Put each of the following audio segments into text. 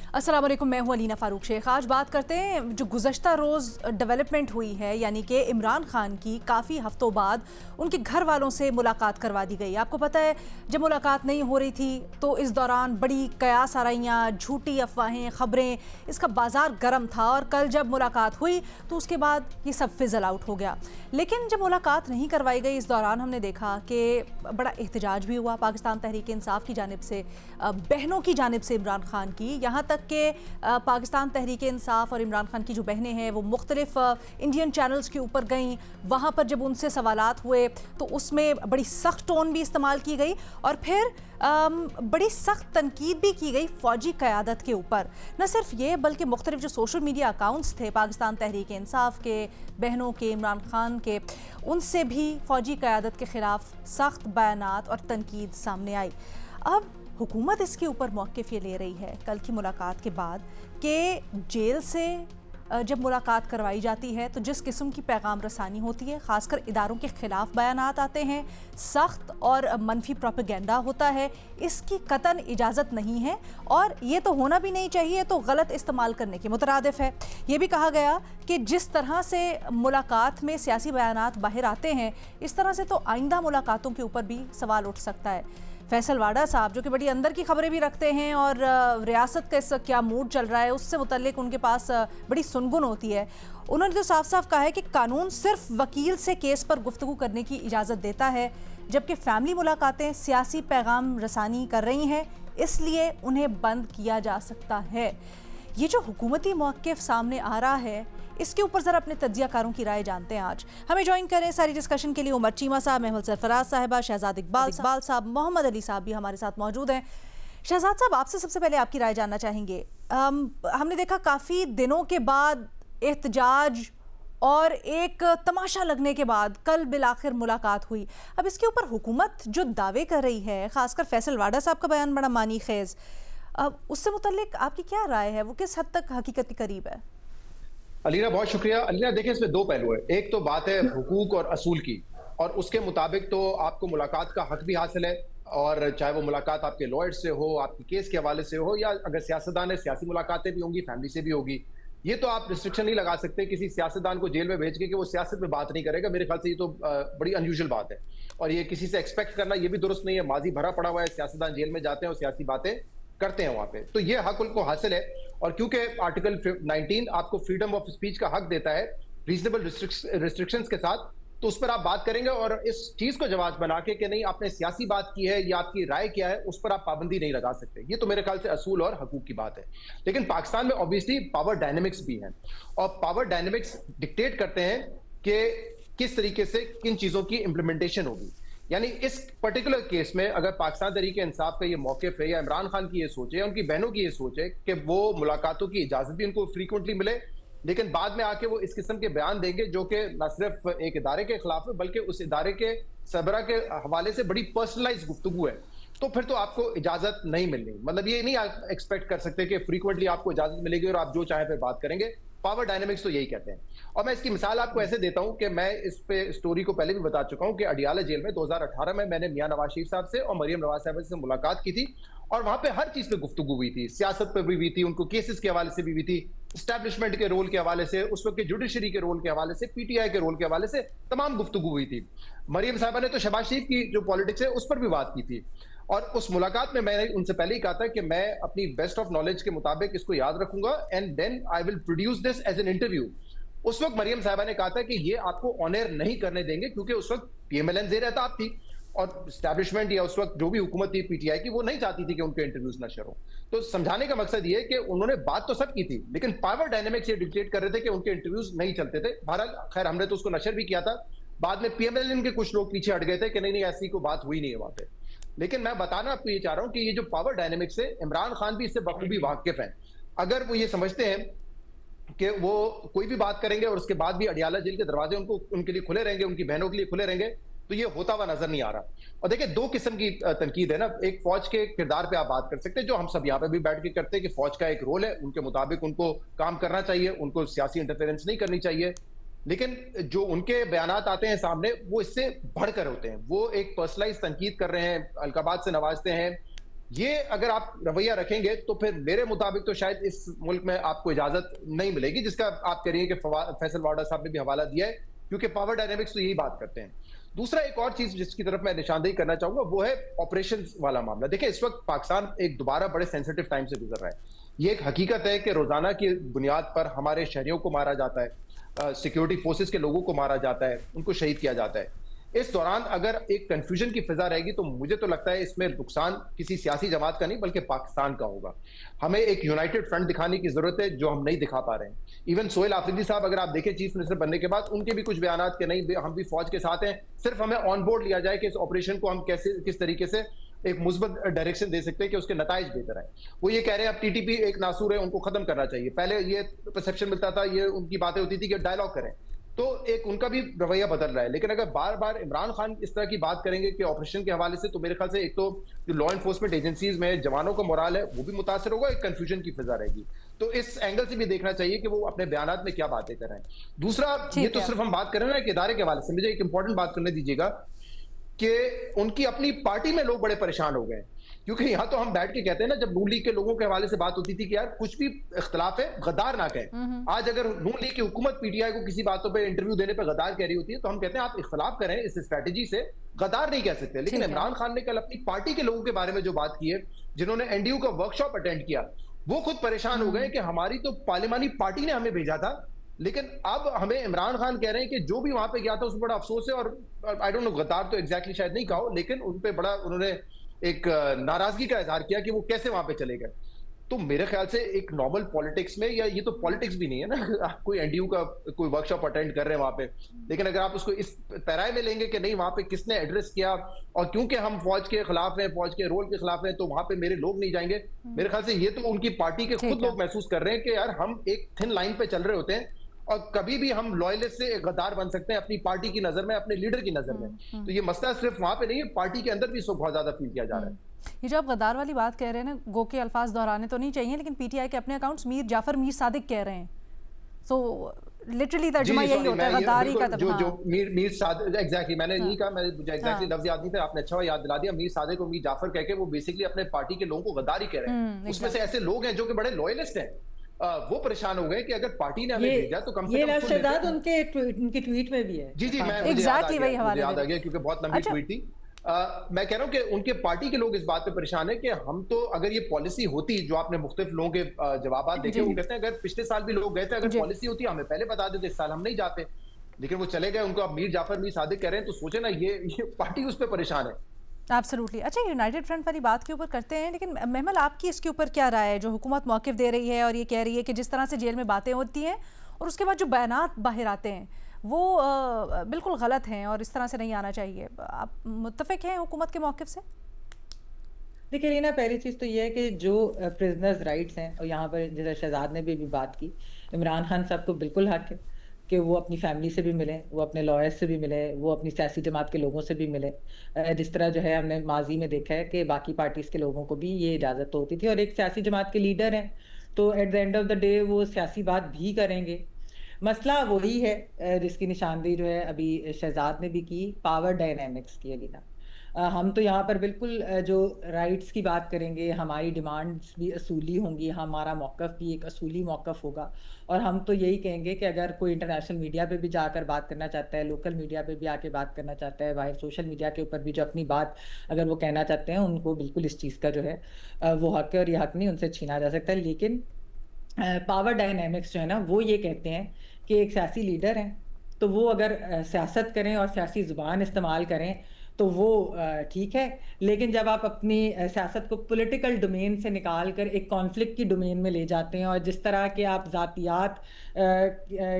अस्सलाम वालेकुम, मैं हूं अलीना फारूक शेख। आज बात करते हैं जो गुज़श्ता रोज़ डेवलपमेंट हुई है, यानी कि इमरान खान की काफ़ी हफ्तों बाद उनके घर वालों से मुलाकात करवा दी गई। आपको पता है जब मुलाकात नहीं हो रही थी तो इस दौरान बड़ी कयास आराइयाँ, झूठी अफवाहें, ख़बरें, इसका बाज़ार गर्म था। और कल जब मुलाकात हुई तो उसके बाद ये सब फिज़ल आउट हो गया। लेकिन जब मुलाकात नहीं करवाई गई इस दौरान हमने देखा कि बड़ा एहतजाज भी हुआ पाकिस्तान तहरीक इंसाफ की जानिब से, बहनों की जानिब से इमरान खान की, यहाँ तक कि पाकिस्तान तहरीक इंसाफ और इमरान खान की जो बहनें हैं वो मुख्तलिफ इंडियन चैनल्स के ऊपर गईं। वहाँ पर जब उनसे सवालात हुए तो उसमें बड़ी सख्त टोन भी इस्तेमाल की गई और फिर बड़ी सख्त तनकीद भी की गई फ़ौजी क़यादत के ऊपर। न सिर्फ ये बल्कि मुख्तलिफ जो सोशल मीडिया अकाउंट्स थे पाकिस्तान तहरीक इंसाफ के, बहनों के, इमरान खान के, उनसे भी फ़ौजी क़यादत के ख़िलाफ़ सख्त बयानात और तनकीद सामने आई। अब हुकूमत इसके ऊपर मौक़िफ़ ये ले रही है कल की मुलाकात के बाद कि जेल से जब मुलाकात करवाई जाती है तो जिस किस्म की पैगाम रसानी होती है, ख़ासकर इदारों के ख़िलाफ़ बयानात आते हैं, सख्त और मनफी प्रोपेगेंडा होता है, इसकी कतन इजाज़त नहीं है और ये तो होना भी नहीं चाहिए, तो गलत इस्तेमाल करने के मुतरादिफ है। ये भी कहा गया कि जिस तरह से मुलाकात में सियासी बयानात बाहर आते हैं, इस तरह से तो आइंदा मुलाकातों के ऊपर भी सवाल उठ सकता है। फैसल वाडा साहब जो कि बड़ी अंदर की खबरें भी रखते हैं और रियासत का इस क्या मूड चल रहा है उससे मुतल्लिक उनके पास बड़ी सुनगुन होती है, उन्होंने तो साफ साफ कहा है कि कानून सिर्फ वकील से केस पर गुफ्तगू करने की इजाज़त देता है, जबकि फैमिली मुलाकातें सियासी पैगाम रसानी कर रही हैं, इसलिए उन्हें बंद किया जा सकता है। ये जो हुकूमती मौक़िफ़ सामने आ रहा है इसके ऊपर ज़रा अपने तज्ज़ियाकारों की राय जानते हैं। आज हमें ज्वाइन करें सारी डिस्कशन के लिए उमर चीमा साहब, महमूद सरफराज साहिबा, शहजाद इकबाल साहब, मोहम्मद अली साहब भी हमारे साथ मौजूद हैं। शहजाद साहब, आपसे सबसे पहले आपकी राय जानना चाहेंगे। हमने देखा काफ़ी दिनों के बाद एहतजाज और एक तमाशा लगने के बाद कल बिलाखिर मुलाकात हुई। अब इसके ऊपर हुकूमत जो दावे कर रही है, ख़ासकर फैसल वाडा साहब का बयान बड़ा मानी खेज, उससे मुतल्लिक आपकी क्या राय है? वो किस हद तक हकीकत के करीब है? अलीना, बहुत शुक्रिया। अलीना, देखिए इसमें दो पहलू है। एक तो बात है हुकूक और असूल की, और उसके मुताबिक तो आपको मुलाकात का हक भी हासिल है, और चाहे वो मुलाकात आपके लॉयर से हो, आपके केस के हवाले से हो, या अगर सियासतदान है सियासी मुलाकातें भी होंगी, फैमिली से भी होगी। ये तो आप रिस्ट्रिक्शन नहीं लगा सकते किसी सियासतदान को जेल में भेज के कि वो सियासत में बात नहीं करेगा। मेरे ख्याल से ये तो बड़ी अनयूजुअल बात है, और ये किसी से एक्सपेक्ट करना ये भी दुरुस्त नहीं है। माजी भरा पड़ा हुआ है, सियासतदान जेल में जाते हैं और सियासी बातें करते हैं वहां पे, तो ये हक उनको हासिल है। और क्योंकि आर्टिकल 19 आपको फ्रीडम ऑफ स्पीच का हक देता है रीजनेबल रिस्ट्रिक्शंस के साथ, तो उस पर आप बात करेंगे, और इस चीज को जवाब बना के कि नहीं आपने सियासी बात की है या आपकी राय क्या है, उस पर आप पाबंदी नहीं लगा सकते। ये तो मेरे ख्याल से असूल और हकूक की बात है। लेकिन पाकिस्तान में ऑब्वियसली पावर डायनेमिक्स भी हैं, और पावर डायनेमिक्स डिक्टेट करते हैं कि किस तरीके से किन चीजों की इंप्लीमेंटेशन होगी। यानी इस पर्टिकुलर केस में अगर पाकिस्तान तहरीक इंसाफ का ये मौक़िफ़ है, या इमरान खान की ये सोच है, या उनकी बहनों की ये सोच है कि वो मुलाकातों की इजाज़त भी उनको फ्रीक्वेंटली मिले, लेकिन बाद में आके वो इस किस्म के बयान देंगे जो कि न सिर्फ एक इदारे के खिलाफ है बल्कि उस इदारे के सरबरा के हवाले से बड़ी पर्सनलाइज गुफ्तगू है, तो फिर तो आपको इजाज़त नहीं मिलनी। मतलब ये नहीं आप एक्सपेक्ट कर सकते कि फ्रीक्वेंटली आपको इजाज़त मिलेगी और आप जो चाहे पे बात करेंगे। पावर डायनेमिक्स तो यही कहते हैं। और मैं इसकी मिसाल आपको ऐसे देता हूं कि मैं इस पे स्टोरी को पहले भी बता चुका हूं कि अडियाला जेल में 2018 में मैंने मियां नवाज शरीफ साहब से और मरियम नवाज साहब से मुलाकात की थी, और वहां पे हर चीज पे गुफ्तगू हुई थी। सियासत पे भी हुई थी, उनको केसेस के हवाले से भी हुई थी, एस्टैब्लिशमेंट के रोल के हवाले से, उस वक्त के जुडिशरी के रोल के हवाले से, पीटीआई के रोल के हवाले से तमाम गुफ्तगू हुई थी। मरियम साहबा ने तो शहबाज शरीफ की जो पॉलिटिक्स है उस पर भी बात की थी। और उस मुलाकात में मैंने उनसे पहले ही कहा था कि मैं अपनी बेस्ट ऑफ नॉलेज के मुताबिक इसको याद रखूंगा, and then I will produce this as an interview. उस वक्त मरियम साहबा ने कहा था कि ये आपको ऑन एयर नहीं करने देंगे, क्योंकि उस वक्त पीएमएलएन ज़ेर आप थी, और एस्टैब्लिशमेंट या उस वक्त जो भी हुकूमत थी पीटीआई की, वो नहीं चाहती थी कि उनके इंटरव्यूज नशर हो। तो समझाने का मकसद ये है कि उन्होंने बात तो सब की थी, लेकिन पावर डायनेमिक्स ये डिक्टेट कर रहे थे कि उनके इंटरव्यूज नहीं चलते थे। बहरहाल खैर हमने तो उसको नशर भी किया था, बाद में पीएमएलएन के कुछ लोग पीछे हट गए थे कि नहीं ऐसी कोई बात हुई नहीं है वहां पे। लेकिन मैं बताना आपको ये चाह रहा हूं कि ये जो पावर डायनेमिक्स है, इमरान खान भी इससे बखूबी वाकिफ है। अगर वो ये समझते हैं कि वो कोई भी बात करेंगे और उसके बाद भी अडियाला जेल के दरवाजे उनके लिए खुले रहेंगे, उनकी बहनों के लिए खुले रहेंगे, तो ये होता हुआ नजर नहीं आ रहा। और देखिए दो किस्म की तनकीद है ना, एक फौज के किरदार पे आप बात कर सकते हैं, जो हम सब यहाँ पे भी बैठ के करते हैं कि फौज का एक रोल है, उनके मुताबिक उनको काम करना चाहिए, उनको सियासी इंटरफेरेंस नहीं करनी चाहिए। लेकिन जो उनके बयानात आते हैं सामने वो इससे बढ़कर होते हैं। वो एक पर्सनलाइज तनकीद कर रहे हैं, अलकाबात से नवाजते हैं। ये अगर आप रवैया रखेंगे तो फिर मेरे मुताबिक तो शायद इस मुल्क में आपको इजाजत नहीं मिलेगी, जिसका आप कह रही हैं कि फैसल वाडा साहब ने भी हवाला दिया है, क्योंकि पावर डायनेमिक्स तो यही बात करते हैं। दूसरा एक और चीज जिसकी तरफ मैं निशानदेही करना चाहूंगा वो है ऑपरेशन वाला मामला। देखिए, इस वक्त पाकिस्तान एक दोबारा बड़े सेंसिटिव टाइम से गुजर रहा है। ये एक हकीकत है कि रोजाना की बुनियाद पर हमारे शहरियों को मारा जाता है, सिक्योरिटी फोर्सेस के लोगों को मारा जाता है, उनको शहीद किया जाता है। इस दौरान अगर एक कंफ्यूजन की फिजा रहेगी तो मुझे तो लगता है इसमें नुकसान किसी सियासी जमात का नहीं बल्कि पाकिस्तान का होगा। हमें एक यूनाइटेड फ्रंट दिखाने की जरूरत है जो हम नहीं दिखा पा रहे हैं। इवन सोहेल आफरीदी साहब अगर आप देखें चीफ मिनिस्टर बनने के बाद उनके भी कुछ बयान के नहीं, हम भी फौज के साथ हैं, सिर्फ हमें ऑन बोर्ड लिया जाए कि इस ऑपरेशन को हम कैसे किस तरीके से एक मुस्बत डायरेक्शन दे सकते हैं कि उसके नताइज बेहतर आए। वो ये कह रहे हैं अब टीटीपी एक नासूर है, उनको खत्म करना चाहिए। पहले ये परसेप्शन मिलता था, ये उनकी बातें होती थी कि डायलॉग करें, तो एक उनका भी रवैया बदल रहा है। लेकिन अगर बार बार इमरान खान इस तरह की बात करेंगे कि ऑपरेशन के हवाले से, तो मेरे ख्याल से एक तो जो लॉ एनफोर्समेंट एजेंसीज में जवानों का मोराल है वो भी मुतासर होगा, एक कंफ्यूजन की फिजा रहेगी। तो इस एंगल से भी देखना चाहिए कि वो अपने बयान में क्या बातें कर रहे हैं। दूसरा, ये तो सिर्फ हम बात कर रहे हैं ना एक इदारे के हवाले से, मुझे एक इंपॉर्टेंट बात करने दीजिएगा कि उनकी अपनी पार्टी में लोग बड़े परेशान हो गए। क्योंकि यहां तो हम बैठ के कहते हैं ना, जब नून लीग के लोगों के हवाले से बात होती थी कि यार कुछ भी इख्तलाफ है, गद्दार ना कहें। आज अगर नून लीग की हुकूमत पीटीआई को किसी बातों पे इंटरव्यू देने पे गद्दार कह रही होती है तो हम कहते हैं आप इख्तलाफ करें, इस स्ट्रैटेजी से गद्दार नहीं कह सकते। लेकिन इमरान खान ने कल अपनी पार्टी के लोगों के बारे में जो बात की है, जिन्होंने एनडीयू का वर्कशॉप अटेंड किया, वो खुद परेशान हो गए कि हमारी तो पार्लिमानी पार्टी ने हमें भेजा था, लेकिन अब हमें इमरान खान कह रहे हैं कि जो भी वहां पे गया था उसमें बड़ा अफसोस है। और आई डोंट नो, गद्दार तो एग्जैक्टली शायद नहीं कहा हो, लेकिन उन पे बड़ा उन्होंने एक नाराजगी का इजहार किया कि वो कैसे वहां पे चले गए। तो मेरे ख्याल से एक नॉर्मल पॉलिटिक्स में, या ये तो पॉलिटिक्स भी नहीं है ना, आप कोई एनडीयू का कोई वर्कशॉप अटेंड कर रहे हैं वहां पे, लेकिन अगर आप उसको इस पैराए में लेंगे कि नहीं वहां पे किसने एड्रेस किया और क्योंकि हम फौज के खिलाफ हैं, फौज के रोल के खिलाफ हैं, तो वहां पे मेरे लोग नहीं जाएंगे, मेरे ख्याल से ये तो उनकी पार्टी के खुद लोग महसूस कर रहे हैं कि यार हम एक थिन लाइन पे चल रहे होते हैं और कभी भी हम लॉयलिस्ट से एक गद्दार बन सकते हैं अपनी पार्टी की नजर में, अपने लीडर की नजर में। तो ये मसला सिर्फ वहां पे नहीं है, पार्टी के अंदर भी इसको बहुत ज्यादा फील किया जा रहा है। ये जो आप गद्दार वाली बात कह रहे हैं ना, गो के अल्फाज दोहराने तो नहीं चाहिए, लेकिन पीटीआई के अपने अकाउंट्स मीर जाफर मीर सादिक कह रहे हैं। सो लिटरली तर्जुमा यही होता है गद्दारी का। जो मीर सादिक, एग्जैक्टली मैंने यही कहा, मुझे एग्जैक्टली लफ्ज याद नहीं था, आपने अच्छा याद दिला दिया। मीर सादिक और मीर जाफर कह के वो बेसिकली अपने पार्टी के लोगों को गद्दारी कह रहे हैं। उसमें से ऐसे लोग हैं जो कि बड़े लॉयलिस्ट हैं, वो परेशान हो गए कि अगर पार्टी ने हमें भेजा तो कम से कम शहजाद उनके ट्वीट में भी है। जी जी, मैं एग्जैक्टली वही हवाले याद आ गया क्योंकि बहुत लंबी ट्वीट थी। मैं कह रहा हूं कि उनके पार्टी के लोग इस बात पे परेशान है कि हम तो, अगर ये पॉलिसी होती, जो आपने मुख्तलिफ लोगों के जवाब देखे, वो कहते हैं अगर पिछले साल भी लोग गए थे, अगर पॉलिसी होती हमें पहले बता देते, इस साल हम नहीं जाते, लेकिन वो चले गए। उनको अब मीर जाफर मीर सादिक कह रहे हैं, तो सोचे ना, ये पार्टी उस पर परेशान है। एब्सोल्युटली। अच्छा, यूनाइटेड फ्रंट वाली बात के ऊपर करते हैं, लेकिन महमल आपकी इसके ऊपर क्या राय है? जो हुकूमत मौक़िफ़ दे रही है और ये कह रही है कि जिस तरह से जेल में बातें होती हैं और उसके बाद जो बयानात बाहर आते हैं वो बिल्कुल गलत हैं और इस तरह से नहीं आना चाहिए, आप मुत्तफ़िक़ हैं हुकूमत के मौक़िफ़ से? देखिए रीना, पहली चीज़ तो ये है कि जो प्रिजनर्स राइट्स हैं, और यहाँ पर जैसे शहजाद ने भी बात की, इमरान खान साहब को बिल्कुल हक है कि वो अपनी फैमिली से भी मिलें, वो अपने लॉयर्स से भी मिले, वो अपनी सियासी जमात के लोगों से भी मिले। जिस तरह जो है हमने माजी में देखा है कि बाकी पार्टीज़ के लोगों को भी ये इजाज़त तो होती थी, और एक सियासी जमात के लीडर हैं तो at the end of the day वो सियासी बात भी करेंगे। मसला वही है जिसकी निशानदेही जो है अभी शहजाद ने भी की, पावर डायनेमिक्स की। अलीना, हम तो यहाँ पर बिल्कुल जो राइट्स की बात करेंगे, हमारी डिमांड्स भी असूली होंगी, हमारा मौक़िफ़ भी एक असूली मौक़िफ़ होगा, और हम तो यही कहेंगे कि अगर कोई इंटरनेशनल मीडिया पे भी जाकर बात करना चाहता है, लोकल मीडिया पे भी आके बात करना चाहता है, बाहर सोशल मीडिया के ऊपर भी जो अपनी बात अगर वो कहना चाहते हैं, उनको बिल्कुल इस चीज़ का जो है वो हक़ है, और ये हक़ नहीं उनसे छीना जा सकता। लेकिन पावर डायनेमिक्स जो है ना, वो ये कहते हैं कि एक सियासी लीडर हैं तो वो अगर सियासत करें और सियासी ज़ुबान इस्तेमाल करें तो वो ठीक है, लेकिन जब आप अपनी सियासत को पॉलिटिकल डोमेन से निकाल कर एक कॉन्फ्लिक्ट की डोमेन में ले जाते हैं, और जिस तरह के आप ज़ातियात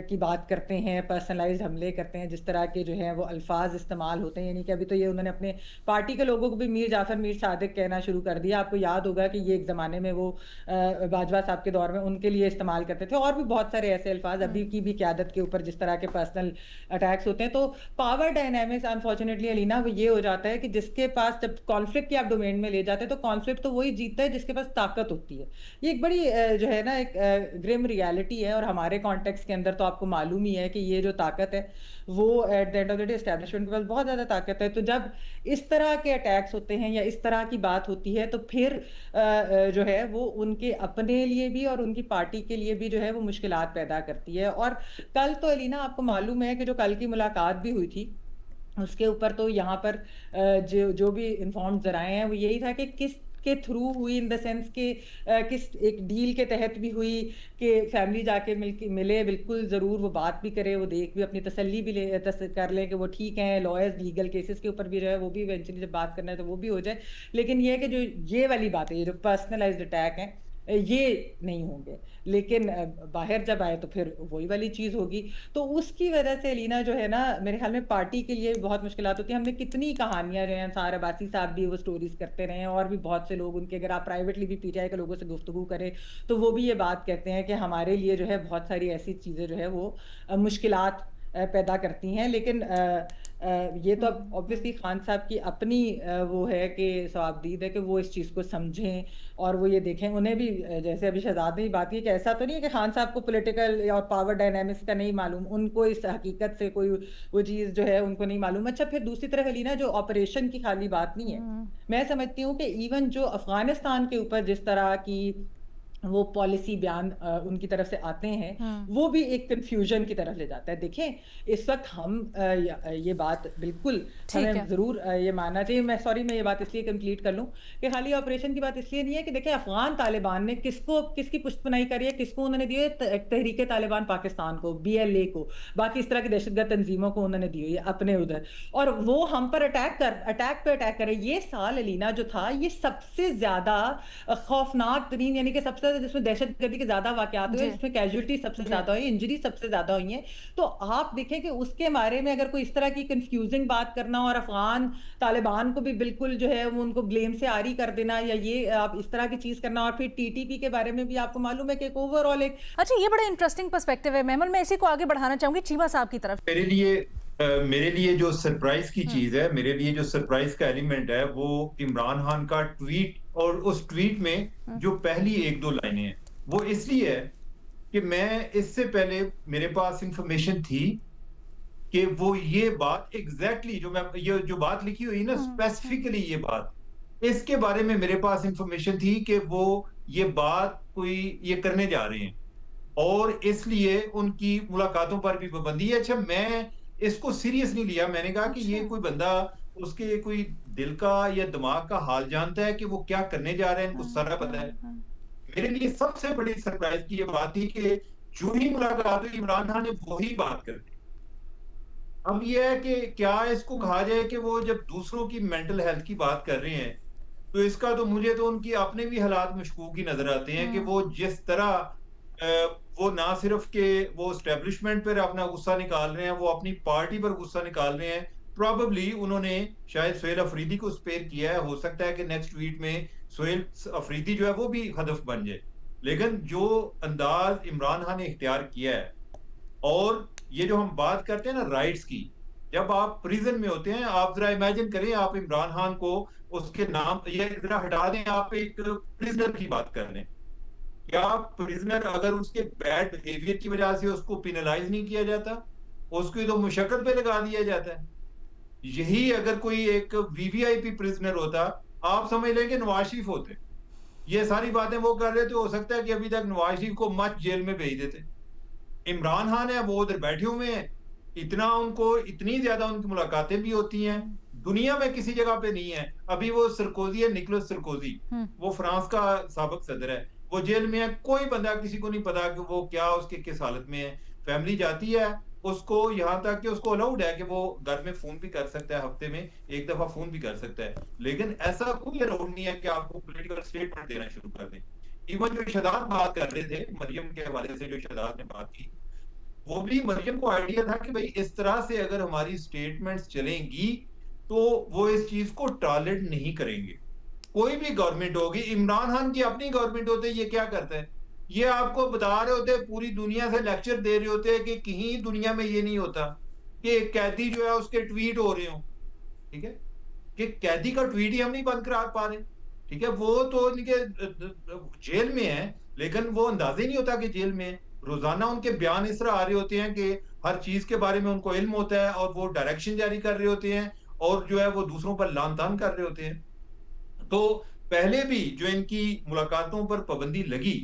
की बात करते हैं, पर्सनलाइज्ड हमले करते हैं, जिस तरह के जो है वो अल्फाज इस्तेमाल होते हैं, यानी कि अभी तो ये उन्होंने अपने पार्टी के लोगों को भी मीर जाफर मीर सादिक कहना शुरू कर दिया। आपको याद होगा कि ये एक ज़माने में वो बाजवा साहब के दौर में उनके लिए इस्तेमाल करते थे, और भी बहुत सारे ऐसे अल्फाज अभी की भी क़यादत के ऊपर जिस तरह के पर्सनल अटैक्स होते हैं। तो पावर डायनेमिक्स अनफॉर्चुनेटली अलीना वो ये ये हो जाता है कि जिसके पास, जब कॉन्फ्लिक्ट की आप डोमेन में ले जाते हैं तो कॉन्फ्लिक्ट तो वही जीतता है जिसके पास ताकत होती है। ये एक बड़ी जो है ना एक ग्रिम रियलिटी है, और हमारे कॉन्टेक्स्ट के अंदर तो आपको मालूम ही है कि ये जो ताकत है वो at the end of the day establishment के पास बहुत ज़्यादा ताकत है। तो जब इस तरह के अटैक्स होते हैं या इस तरह की बात होती है तो फिर जो है वो उनके अपने लिए भी और उनकी पार्टी के लिए भी जो है वो मुश्किलात पैदा करती है। और कल तो अलीना आपको मालूम है कि जो कल की मुलाकात भी हुई थी उसके ऊपर तो यहाँ पर जो भी इन्फॉर्म्ड जराए हैं वो यही था कि किस के थ्रू हुई, इन द सेंस कि किस एक डील के तहत भी हुई कि फैमिली जाके मिले, बिल्कुल ज़रूर वो बात भी करे, वो देख भी अपनी तसल्ली भी कर ले कि वो ठीक है। लॉयर्स लीगल केसेस के ऊपर भी जो है वो भी इवेंचुअली जब बात करना है तो वो भी हो जाए। लेकिन ये है कि जो ये वाली बातें, ये जो पर्सनलाइज्ड अटैक हैं, ये नहीं होंगे। लेकिन बाहर जब आए तो फिर वही वाली चीज़ होगी। तो उसकी वजह से अलीना जो है ना, मेरे ख्याल में पार्टी के लिए बहुत मुश्किलात होती है। हमने कितनी कहानियां जो हैं, सारा अब्बासी साहब भी वो स्टोरीज करते रहे हैं, और भी बहुत से लोग उनके, अगर आप प्राइवेटली भी पीटीआई के लोगों से गुफ्तगू करें तो वो भी ये बात कहते हैं कि हमारे लिए जो है बहुत सारी ऐसी चीज़ें जो है वो मुश्किलात पैदा करती हैं। लेकिन ये तो ऑब्वियसली खान साहब की अपनी वो है कि सवाबदीद है कि वो इस चीज़ को समझें और वो ये देखें। उन्हें भी जैसे अभी शहजाद ने भी बात की कि ऐसा तो नहीं है कि खान साहब को पॉलिटिकल और पावर डायनामिक्स का नहीं मालूम, उनको इस हकीकत से कोई वो चीज़ जो है उनको नहीं मालूम। अच्छा, फिर दूसरी तरफ अलीना जो ऑपरेशन की खाली बात नहीं है, मैं समझती हूँ कि इवन जो अफगानिस्तान के ऊपर जिस तरह की वो पॉलिसी बयान उनकी तरफ से आते हैं वो भी एक कंफ्यूजन की तरफ ले जाता है। देखें, इस वक्त हम ये बात बिल्कुल हमें जरूर ये मानना चाहिए। मैं ये बात इसलिए कंप्लीट कर लूं कि खाली ऑपरेशन की बात इसलिए नहीं है कि देखें अफगान तालिबान ने किसकी पुष्टपनाही करी है, किसको उन्होंने दी है, तहरीक तालिबान पाकिस्तान को, BLA को, बाकी इस तरह की दहशतगर्द तंजीमों को उन्होंने दी हुई है अपने उधर, और वो हम पर अटैक पे अटैक करे। ये साल अलीना जो था ये सबसे ज्यादा खौफनाक तरीन, यानी कि सबसे जिसमें दहशतगर्दी के ज्यादा वाकयात हुए, जिसमें कैजुअलिटी सबसे ज्यादा हुई, इंजरी सबसे ज्यादा हुई है। तो आप देखें कि उसके बारे में अगर कोई इस तरह की कंफ्यूजिंग बात करना और अफगान तालिबान को भी बिल्कुल जो है वो उनको ब्लेम से आरी कर देना, या ये आप इस तरह की चीज करना, और फिर TTP के बारे में भी आपको मालूम है कि एक ओवरऑल एक अच्छा, ये बड़ा इंटरेस्टिंग पर्सपेक्टिव है मेमन। मैं इसी को आगे बढ़ाना चाहूंगी चीमा साहब की तरफ। मेरे लिए जो सरप्राइज की चीज है, मेरे लिए जो सरप्राइज का एलिमेंट है वो इमरान खान का ट्वीट, और उस ट्वीट में जो पहली 1-2 लाइनें हैं वो इसलिए है कि मैं इससे पहले मेरे पास इंफॉर्मेशन थी कि वो ये बात एग्जैक्टली ये जो बात लिखी हुई ना, स्पेसिफिकली ये बात, इसके बारे में मेरे पास इंफॉर्मेशन थी कि वो ये बात कोई ये करने जा रहे हैं, और इसलिए उनकी मुलाकातों पर भी पाबंदी है। अच्छा, मैं इसको सीरियस नहीं लिया। मैंने कहा कि ये कोई बंदा उसके कोई दिल का या दिमाग का हाल जानता है कि वो क्या करने जा रहे हैं, इनको सारा पता है। मेरे लिए सबसे बड़ी सरप्राइज की ये बात थी कि जो ही मुलाकात हुई इमरान खान ने वही बात कर दी। अब यह है कि क्या इसको कहा जाए कि वो जब दूसरों की मेंटल हेल्थ की बात कर रहे हैं तो इसका तो मुझे तो उनकी अपने भी हालात मशकूक ही नजर आते हैं कि वो जिस तरह वो ना सिर्फ के वो एस्टेब्लिशमेंट पर अपना गुस्सा निकाल रहे हैं, वो अपनी पार्टी पर गुस्सा निकाल रहे हैं। प्रॉबेबली उन्होंने शायद सोहेल अफरीदी को स्पेयर किया है, हो सकता है कि नेक्स्ट वीक में सोहेल अफरीदी जो है वो भी हदफ बन जाए। लेकिन जो अंदाज इमरान खान ने इख्तियार किया है, और ये जो हम बात करते हैं ना राइट्स की, जब आप प्रिजन में होते हैं, आप जरा इमेजिन करें, आप इमरान खान को उसके नाम ये जरा हटा दें, आप एक प्रिजनर की बात कर लें। क्या प्रिजनर अगर उसके बैड बिहेवियर की वजह से उसको पिनलाइज नहीं किया जाता, उसकी तो मुशक्कत पे लगा दिया जाता है। यही अगर कोई एक VVIP प्रिजनर होता, आप समझ लें कि नवाज शरीफ होते, ये सारी बातें वो कर रहे थे, हो सकता है कि अभी तक नवाज शरीफ को मच जेल में भेज देते। इमरान खान है, वो उधर बैठे हुए हैं, इतना उनको इतनी ज्यादा उनकी मुलाकातें भी होती हैं, दुनिया में किसी जगह पे नहीं है। अभी वो सरकोजी है, निकोलस सरकोजी, वो फ्रांस का साबिक सदर है, वो जेल में है। कोई बंदा किसी को नहीं पता कि वो क्या उसके किस हालत में है। फैमिली जाती है उसको, यहाँ तक कि उसको अलाउड है कि वो घर में फोन भी कर सकता है, हफ्ते में 1 दफा फोन भी कर सकता है, लेकिन ऐसा कोई अलाउड नहीं है कि आपको पॉलिटिकल स्टेटमेंट देना शुरू कर दें। इवन जो शहजाद बात कर रहे थे मरियम के हवाले से, जो शहजाद ने बात की, वो भी मरियम को आइडिया था कि भाई इस तरह से अगर हमारी स्टेटमेंट्स चलेंगी तो वो इस चीज को टॉलरेट नहीं करेंगे। कोई भी गवर्नमेंट होगी, इमरान खान की अपनी गवर्नमेंट होते ये क्या करते हैं, ये आपको बता रहे होते, पूरी दुनिया से लेक्चर दे रहे होते कि कहीं दुनिया में ये नहीं होता कि एक कैदी जो है उसके ट्वीट हो रहे हो, ठीक है। कि कैदी का ट्वीट ही हम नहीं बंद करा पा रहे। ठीक है, वो तो इनके जेल में है, लेकिन वो अंदाजा ही नहीं होता कि जेल में है। रोजाना उनके बयान इस तरह आ रहे होते हैं कि हर चीज के बारे में उनको इल्म होता है और वो डायरेक्शन जारी कर रहे होते हैं और जो है वो दूसरों पर लान तान कर रहे होते हैं। तो पहले भी जो इनकी मुलाकातों पर पाबंदी लगी,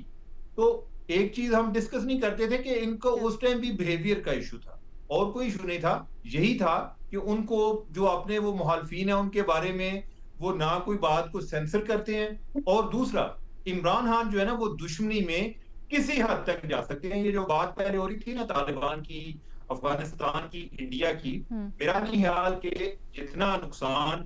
तो एक चीज हम डिस्कस नहीं करते थे कि इनको उस टाइम भी बिहेवियर का इशू था और कोई इशू नहीं था। यही था कि उनको जो अपने वो मुखालफिन है उनके बारे में वो ना कोई बात को सेंसर करते हैं, और दूसरा इमरान खान जो है ना वो दुश्मनी में किसी हद तक जा सकते हैं। ये जो बात पहले हो रही थी ना तालिबान की, अफगानिस्तान की, इंडिया की, मेरा नहीं ख्याल कि जितना नुकसान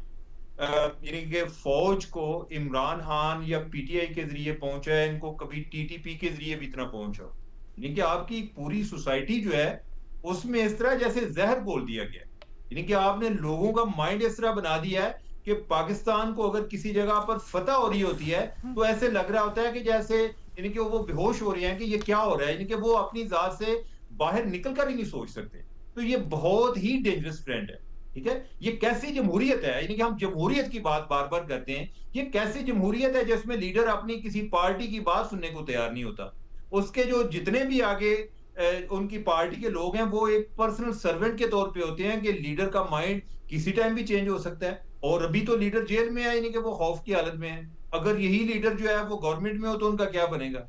यानी कि फौज को इमरान खान या पीटीआई के जरिए पहुंचा है, इनको कभी टीटीपी के जरिए भी इतना पहुंचा। यानी कि आपकी पूरी सोसाइटी जो है उसमें इस तरह जैसे जहर बोल दिया गया, यानी कि आपने लोगों का माइंड इस तरह बना दिया है कि पाकिस्तान को अगर किसी जगह पर फतह हो रही होती है तो ऐसे लग रहा होता है कि जैसे यानी कि वो बेहोश हो रहे हैं कि ये क्या हो रहा है, यानी कि वो अपनी जात से बाहर निकल कर ही नहीं सोच सकते। तो ये बहुत ही डेंजरस ट्रेंड है। ठीक है, ये कैसी जमहूरियत है, यानी कि हम जमहूरियत की बात बार बार करते हैं, ये कैसी जमहूरियत है जिसमें लीडर अपनी किसी पार्टी की बात सुनने को तैयार नहीं होता। उसके जो जितने भी आगे उनकी पार्टी के लोग हैं वो एक पर्सनल सर्वेंट के तौर पे होते हैं कि लीडर का माइंड किसी टाइम भी चेंज हो सकता है। और अभी तो लीडर जेल में है, यानी कि वो खौफ की हालत में है। अगर यही लीडर जो है वो गवर्नमेंट में हो तो उनका क्या बनेगा।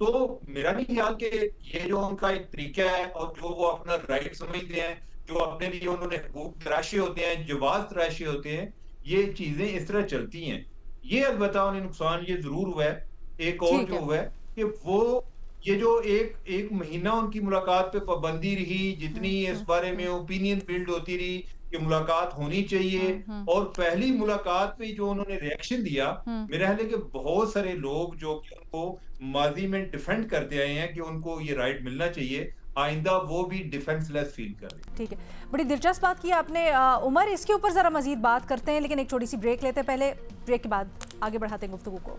तो मेरा नहीं ख्याल कि ये जो उनका एक तरीका है और जो वो अपना राइट समझते हैं, जो अपने लिए उन्होंने हकूक तराशे होते हैं, जवाब तराशे होते हैं, ये चीजें इस तरह चलती हैं। ये अलबत्ता उन्हें नुकसान ये जरूर हुआ है, एक और जो हुआ है कि वो ये जो एक महीना उनकी मुलाकात पे पाबंदी रही, जितनी इस बारे में ओपिनियन बिल्ड होती रही कि मुलाकात होनी चाहिए, और पहली मुलाकात पे जो उन्होंने रिएक्शन दिया, मेरा ख्याल है कि बहुत सारे लोग जो कि उनको माजी में डिफेंड करते आए हैं कि उनको ये राइट मिलना चाहिए, आइंदा वो भी डिफेंसलेस फील कर रहे हैं। ठीक है, बड़ी दिलचस्प बात की आपने उमर, इसके ऊपर जरा मजीद बात करते हैं, लेकिन एक छोटी सी ब्रेक लेते हैं। पहले ब्रेक के बाद आगे बढ़ाते हैं गुफ्तगू को।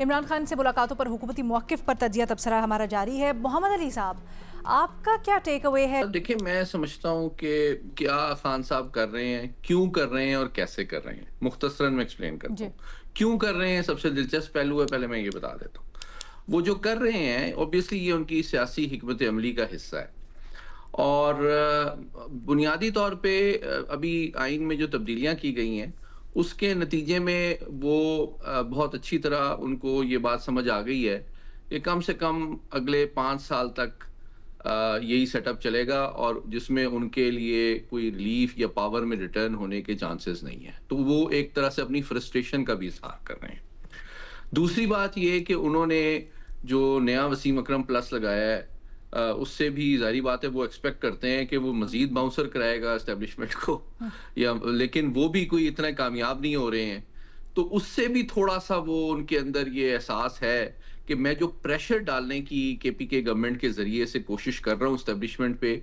इमरान खान से मुलाकातों पर हुकूमती मौक़िफ़ पर तजिया तबसरा हमारा जारी है। मोहम्मद अली साहब, आपका क्या टेक अवे है? देखिए, मैं समझता हूँ कि क्या खान साहब कर रहे हैं, क्यों कर रहे हैं और कैसे कर रहे हैं। मुख्तसरन में एक्सप्लेन करता हूँ क्यों कर रहे हैं। सबसे दिलचस्प पहलू है, पहले मैं ये बता देता हूँ। वो जो कर रहे हैं ऑब्वियसली ये उनकी सियासी हिकमत अमली का हिस्सा है, और बुनियादी तौर पे अभी आइन में जो तब्दीलियाँ की गई हैं उसके नतीजे में वो बहुत अच्छी तरह उनको ये बात समझ आ गई है कि कम से कम अगले 5 साल तक यही सेटअप चलेगा, और जिसमें उनके लिए कोई रिलीफ या पावर में रिटर्न होने के चांसेस नहीं है। तो वो एक तरह से अपनी फ्रस्ट्रेशन का भी इजहार कर रहे हैं। दूसरी बात ये कि उन्होंने जो नया वसीम अकरम प्लस लगाया है उससे भी जाहिर बात है वो एक्सपेक्ट करते हैं कि वो मजीद बाउंसर कराएगा एस्टेब्लिशमेंट को, या लेकिन वो भी कोई इतना कामयाब नहीं हो रहे हैं। तो उससे भी थोड़ा सा वो उनके अंदर ये एहसास है कि मैं जो प्रेशर डालने की केपीके गवर्नमेंट के जरिए से कोशिश कर रहा हूँ एस्टेब्लिशमेंट पे,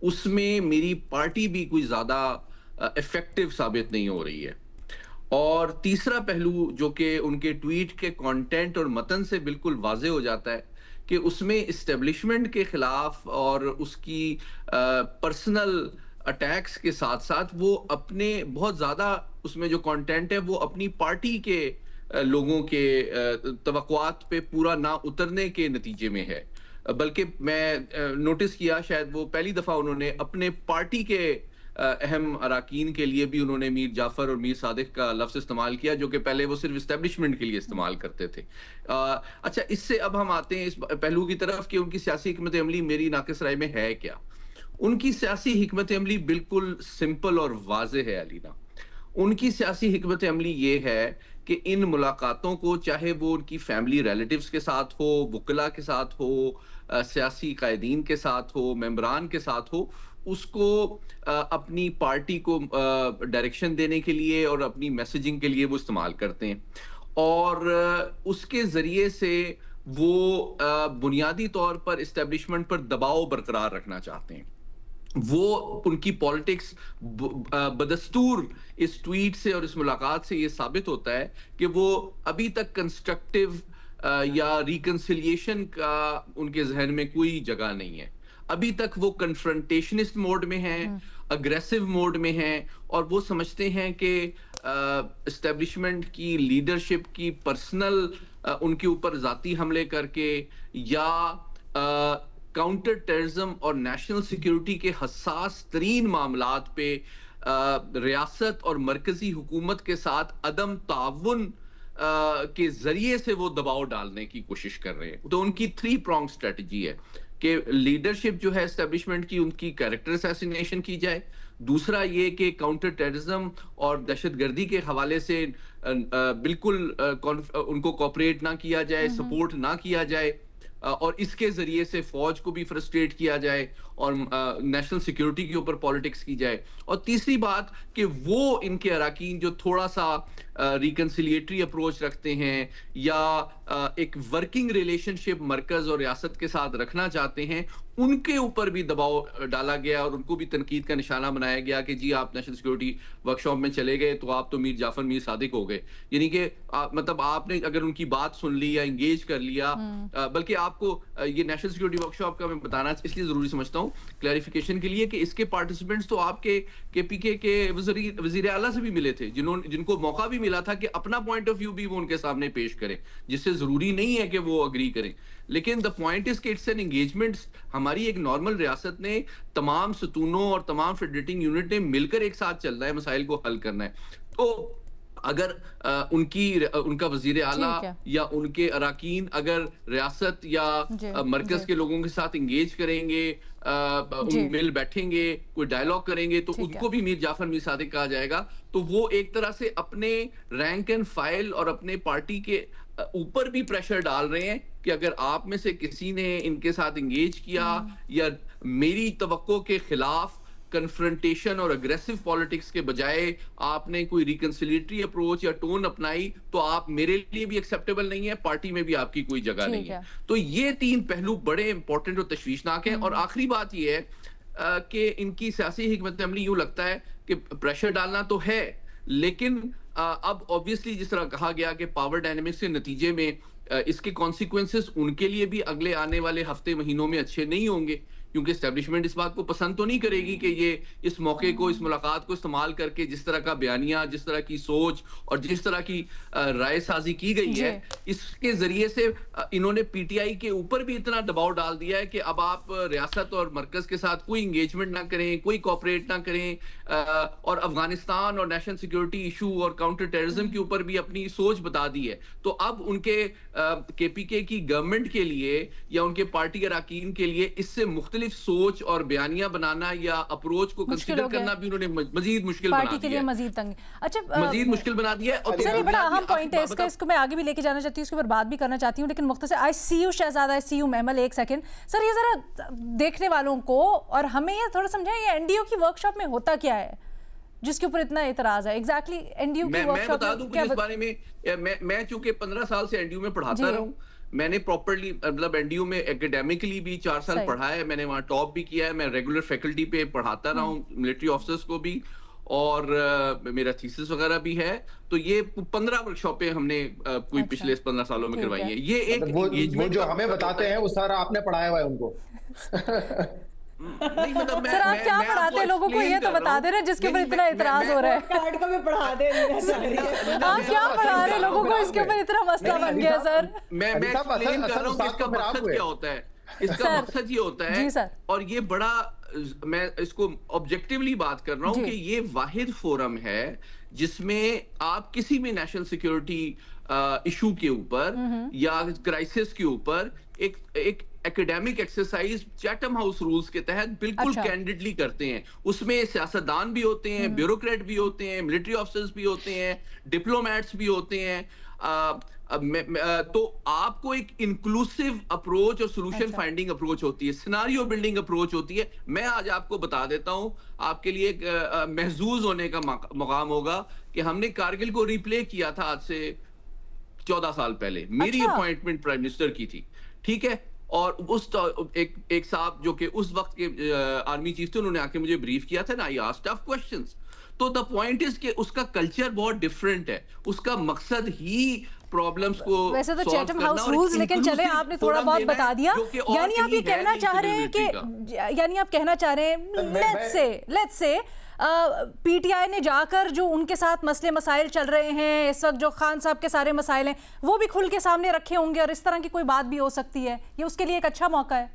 उसमें मेरी पार्टी भी कोई ज़्यादा इफेक्टिव साबित नहीं हो रही है। और तीसरा पहलू जो कि उनके ट्वीट के कंटेंट और मतन से बिल्कुल वाजे हो जाता है कि उसमें इस्टेब्लिशमेंट के खिलाफ और उसकी पर्सनल अटैक्स के साथ साथ वो अपने बहुत ज़्यादा उसमें जो कंटेंट है वो अपनी पार्टी के लोगों के तवक्कुआत पे पूरा ना उतरने के नतीजे में है। बल्कि मैं नोटिस किया, शायद वो पहली दफ़ा उन्होंने अपने पार्टी के अहम अराकीन के लिए भी उन्होंने मीर जाफर और मीर सादिक का लफ्ज़ इस्तेमाल किया, जो कि पहले वो सिर्फ इस्टेब्लिशमेंट के लिए इस्तेमाल करते थे। अच्छा, इससे अब हम आते हैं इस पहलू की तरफ कि उनकी सियासी हिकमत अमली मेरी नाक़िस राय में है क्या। उनकी सियासी हिकमत अमली बिल्कुल सिंपल और वाज़े है अलीना। उनकी सियासी हिकमत अमली ये है कि इन मुलाकातों को, चाहे वो उनकी फैमिली रिलेटिव्स के साथ हो, वकला के साथ हो, सियासी कायदीन के साथ हो, मेंबरान के साथ हो, उसको अपनी पार्टी को डायरेक्शन देने के लिए और अपनी मैसेजिंग के लिए वो इस्तेमाल करते हैं, और उसके ज़रिए से वो बुनियादी तौर पर इस्टेब्लिशमेंट पर दबाव बरकरार रखना चाहते हैं। वो उनकी पॉलिटिक्स बदस्तूर इस ट्वीट से और इस मुलाकात से ये साबित होता है कि वो अभी तक कंस्ट्रक्टिव या रिकंसिलिएशन का उनके जहन में कोई जगह नहीं है। अभी तक वो कन्फ्रंटेशनिस्ट मोड में हैं, अग्रेसिव मोड में हैं, और वो समझते हैं कि एस्टेब्लिशमेंट की लीडरशिप की पर्सनल उनके ऊपर जाती हमले करके या काउंटर टेररिज्म और नेशनल सिक्योरिटी के हसास तरीन मामलात पे रियासत और मरकजी हुकूमत के साथ अदम ताउन के जरिए से वो दबाव डालने की कोशिश कर रहे हैं। तो उनकी 3 pronged स्ट्रेटजी है कि लीडरशिप जो है एस्टेब्लिशमेंट की, उनकी कैरेक्टर असैसिनेशन की जाए। दूसरा ये कि काउंटर टेररिज्म और दहशतगर्दी के हवाले से बिल्कुल उनको कोऑपरेट ना किया जाए, सपोर्ट ना किया जाए, और इसके जरिए से फौज को भी फ्रस्ट्रेट किया जाए और नेशनल सिक्योरिटी के ऊपर पॉलिटिक्स की जाए। और तीसरी बात कि वो इनके अराकीन जो थोड़ा सा रिकंसिलिएटरी अप्रोच रखते हैं या एक वर्किंग रिलेशनशिप मरकज और रियासत के साथ रखना चाहते हैं, उनके ऊपर भी दबाव डाला गया और उनको भी तनकीद का निशाना बनाया गया कि जी आप नेशनल सिक्योरिटी वर्कशॉप में चले गए तो आप तो मीर जाफर मीर सादिक हो गए। यानी कि मतलब आपने अगर उनकी बात सुन ली या इंगेज कर लिया, बल्कि आपको ये नेशनल सिक्योरिटी वर्कशॉप का मैं बताना इसलिए जरूरी समझता हूँ क्लैरिफिकेशन के लिए कि इसके पार्टिसिपेंट्स तो आपके केपीके के वजीर आला से भी मिले थे, जिनको मौका भी मिला था कि अपना पॉइंट ऑफ व्यू भी वो उनके सामने पेश करें, जिससे जरूरी नहीं है कि वो अग्री करें। लेकिन द पॉइंट इज कि इट्स एन एंगेजमेंट। हमारी एक नॉर्मल रियासत ने तमाम सतूनों और तमाम फेडरेटिंग यूनिट ने मिलकर एक साथ चलना है, मसाइल को हल करना है। तो अगर उनका वजीर आला या उनके अराकीन अगर रियासत या मरकज के लोगों के साथ इंगेज करेंगे, मिल बैठेंगे, कोई डायलॉग करेंगे, तो उनको भी मीर जाफर मीर सादिक कहा जाएगा। तो वो एक तरह से अपने रैंक एंड फाइल और अपने पार्टी के ऊपर भी प्रेशर डाल रहे हैं कि अगर आप में से किसी ने इनके साथ इंगेज किया या मेरी तवक्को के खिलाफ कन्फ्रंटेशन और अग्रेसिव पॉलिटिक्स के बजाय आपने कोई रिकंसिलिएटरी अप्रोच या टोन अपनाई, तो आप मेरे लिए भी एक्सेप्टेबल नहीं है, पार्टी में भी आपकी कोई जगह नहीं है। तो ये 3 पहलू बड़े इंपॉर्टेंट और तशवीशनाक हैं। और आखिरी बात ये है कि इनकी सियासी हिकमत अमली यूं लगता है कि प्रेशर डालना तो है, लेकिन अब ऑब्वियसली जिस तरह कहा गया कि पावर डायनेमिक्स के नतीजे में इसके कॉन्सिक्वेंसेस उनके लिए भी अगले आने वाले हफ्ते महीनों में अच्छे नहीं होंगे, क्योंकि एस्टेब्लिशमेंट इस बात को पसंद तो नहीं करेगी कि ये इस मौके को, इस मुलाकात को इस्तेमाल करके जिस तरह का बयानिया, जिस तरह की सोच और जिस तरह की राय साजी की गई है, इसके जरिए से इन्होंने पीटीआई के ऊपर भी इतना दबाव डाल दिया है कि अब आप रियासत और मरकज के साथ कोई इंगेजमेंट ना करें, कोई कोऑपरेट ना करें, और अफगानिस्तान और नेशनल सिक्योरिटी इशू और काउंटर टेररिज्म के ऊपर भी अपनी सोच बता दी है। तो अब उनके केपीके की गवर्नमेंट के लिए या उनके पार्टी अराकीन के लिए इससे मुख्तलिफ सोच और बयानिया बनाना या अप्रोच को कंसीडर करना भी उन्होंने मजीद मुश्किल बना दिया, पार्टी के लिए मजीद तंग, अच्छा मजीद मुश्किल बना दिया है। और सर ये बड़ा अहम पॉइंट है, इसको मैं आगे भी लेके जाना चाहती हूँ, इसके ऊपर बात भी करना चाहती हूँ, लेकिन मुख्तसर I see you Shahzad, I see you Mahmal, एक सेकंड सर, ये जरा देखने वालों को और हमें ये थोड़ा समझाएं, ये एनडीओ की वर्कशॉप में होता क्या है जिसके ऊपर इतना एतराज है? एग्जैक्टली एनडीयू की वर्कशॉप बता दूं इस बारे में। मैं चूंकि 15 साल से एनडीयू में पढ़ाता रहा हूँ, मैंने प्रॉपर्ली मतलब एनडीयू में एकेडमिकली भी 4 साल पढ़ा है, मैंने वहाँ टॉप भी किया है, मैं रेगुलर फैकल्टी पे पढ़ाता रहा हूँ मिलिट्री ऑफिसर्स को भी, और मेरा थीसिस वगैरह भी है। तो ये 15 वर्कशॉपें हमने कोई पिछले 15 सालों में करवाई है। ये एक वो जो हमें बताते हैं वो सारा आपने पढ़ाया हुआ है उनको। नहीं मतलब सर आप क्या पढ़ाते हैं लोगों को, ये तो बता दे रहे जिसके ऊपर इतना इतराज हो रहा है। कार्ड को भी पढ़ा दे आप क्या पढ़ा रहे लोगों को, इसके ऊपर इतना मसला बन गया सर। मैं एक्सप्लेन कर रहा हूँ कि इसका मकसद क्या होता है। इसका मकसद ये होता है, और ये बड़ा, मैं इसको ऑब्जेक्टिवली बात कर रहा हूँ कि ये वाहिद फोरम है जिसमें आप किसी भी नेशनल सिक्योरिटी इशू के ऊपर या क्राइसिस के ऊपर एक academic exercise Chatham house rules के तहत बिल्कुल कैंडिडली करते हैं। उसमें सियासतदान भी होते हैं, ब्यूरोक्रेट भी होते हैं, मिलिट्री ऑफिसर्स भी होते हैं, डिप्लोमेट्स भी होते हैं। तो आपको एक इंक्लूसिव अप्रोच और सोल्यूशन फाइंडिंग अप्रोच होती है, सिनारियो बिल्डिंग अप्रोच होती है। मैं आज आपको बता देता हूं, आपके लिए एक महजूज होने का मकाम होगा कि हमने कारगिल को रिप्ले किया था आज से 14 साल पहले। मेरी अपॉइंटमेंट प्राइम मिनिस्टर की थी, ठीक है, और उस एक साहब जो कि उस वक्त के आर्मी चीफ थे, उन्होंने आके मुझे ब्रीफ किया था ना, आई आस्क्ड टफ क्वेश्चंस। तो द पॉइंट इज कि उसका कल्चर बहुत डिफरेंट है, उसका मकसद ही प्रॉब्लम्स को वैसे तो चैथम हाउस रूल्स, लेकिन चले आपने थोड़ा बहुत बता दिया। यानी आप ये कहना चाह रहे हैं कि लेट्स से पीटीआई ने जाकर जो उनके साथ मसले मसाइल चल रहे हैं इस वक्त, जो खान साहब के सारे मसाइल हैं, वो भी खुल के सामने रखे होंगे और इस तरह की कोई बात भी हो सकती है, ये उसके लिए एक अच्छा मौका है।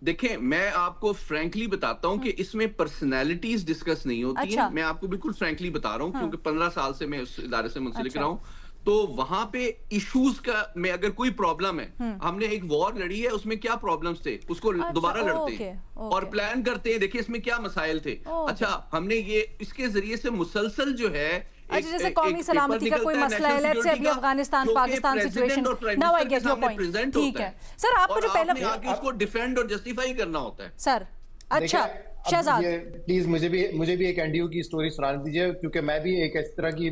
देखिए, मैं आपको फ्रैंकली बताता हूं कि इसमें पर्सनैलिटीज डिस्कस नहीं होती अच्छा। हैं। मैं आपको बिल्कुल फ्रैंकली बता रहा हूं क्योंकि 15 साल से मैं उस इदारे से मुंसलिक रहा हूं। तो वहां पे इश्यूज का में अगर कोई प्रॉब्लम है, हमने एक वॉर लड़ी है, उसमें क्या प्रॉब्लम्स थे उसको दोबारा लड़ते हैं और प्लान करते हैं, देखिए इसमें क्या मसाइल थे। अच्छा, हमने ये इसके जरिए से मुसलसल जो है जैसे कौमी सलामती का कोई मसला है, लेट्स से अभी Afghanistan Pakistan situation, now I get your point. ठीक है सर, आपको जो पहला उसको डिफेंड और जस्टिफाई करना होता है सर। अच्छा शहजाद, प्लीज मुझे भी एक एनडीयू की स्टोरी सुना दीजिए, क्योंकि मैं भी एक इस तरह की